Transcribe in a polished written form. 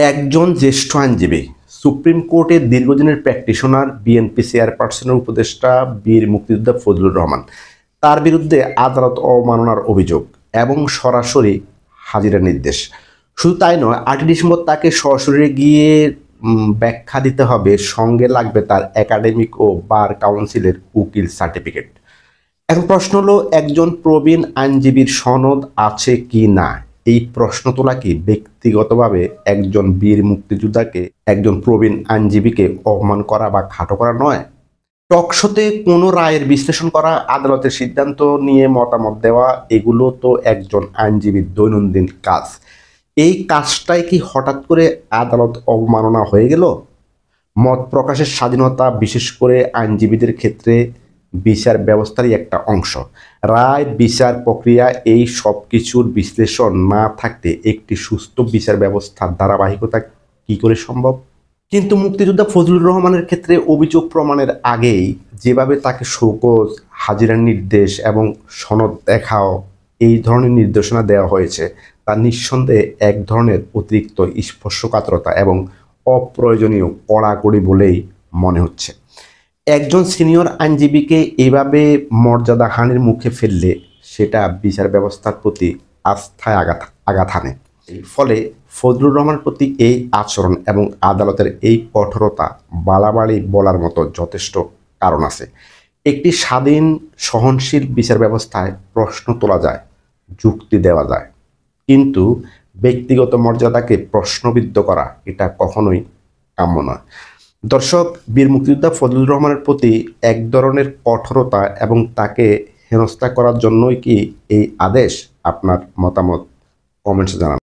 একজন জ্যেষ্ঠ আইনজীবী, সুপ্রিম কোর্টের দীর্ঘদিনের প্র্যাকটিশনার, বিএনপি চেয়ারপারসনের উপদেষ্টা বীর মুক্তিযোদ্ধা ফজলুর রহমান, তার বিরুদ্ধে আদালত অবমাননার অভিযোগ এবং সরাসরি হাজিরার নির্দেশ। শুধু তাই নয়, 8 ডিসেম্বর তাকে সরাসরি গিয়ে ব্যাখ্যা দিতে হবে, সঙ্গে লাগবে তার একাডেমিক ও বার কাউন্সিলের উকিল সার্টিফিকেট। এখন প্রশ্ন হলো, একজন প্রবীণ আইনজীবীর সনদ আছে কি না? এই প্রশ্ন তোলা কি ব্যক্তিগতভাবে একজন বীর মুক্তিযোদ্ধাকে, একজন প্রবীণ আইনজীবীকে অপমান করা বা খাটো করা নয়? টকশোতে কোনো রায়ের বিশ্লেষণ করা, আদালতের সিদ্ধান্ত নিয়ে মতামত দেওয়া, এগুলো তো একজন আইনজীবীর দৈনন্দিন কাজ। এই কাজটাই কি হঠাৎ করে আদালত অবমাননা হয়ে গেল? মত প্রকাশের স্বাধীনতা, বিশেষ করে আইনজীবীদের ক্ষেত্রে, বিচার ব্যবস্থারই একটা অংশ। রায়, বিচার প্রক্রিয়া, এই সব কিছুর বিশ্লেষণ না থাকতে একটি সুস্থ বিচার ব্যবস্থার ধারাবাহিকতা কী করে সম্ভব? কিন্তু মুক্তিযোদ্ধা ফজলুর রহমানের ক্ষেত্রে অভিযোগ প্রমাণের আগেই যেভাবে তাকে শোকজ, হাজিরার নির্দেশ এবং সনদ দেখাও, এই ধরনের নির্দেশনা দেওয়া হয়েছে, তা নিঃসন্দেহে এক ধরনের অতিরিক্ত স্পর্শকাতরতা এবং অপ্রয়োজনীয় কড়াকড়ি বলেই মনে হচ্ছে। একজন সিনিয়র আইনজীবীকে এভাবে মর্যাদাহানির মুখে ফেললে সেটা বিচার ব্যবস্থার প্রতি আস্থায় আঘাত হানে। ফলে ফজলুর রহমানের প্রতি এই আচরণ এবং আদালতের এই কঠোরতা বাড়াবাড়ি বলার মতো যথেষ্ট কারণ আছে। একটি স্বাধীন, সহনশীল বিচার ব্যবস্থায় প্রশ্ন তোলা যায়, যুক্তি দেওয়া যায়, কিন্তু ব্যক্তিগত মর্যাদাকে প্রশ্নবিদ্ধ করা এটা কখনোই কাম্য নয়। দর্শক, বীর মুক্তিযোদ্ধা ফজলুর রহমানের প্রতি এক ধরনের কঠোরতা এবং তাকে হেনস্থা করার জন্যই কি এই আদেশ? আপনার মতামত কমেন্টসে জানান।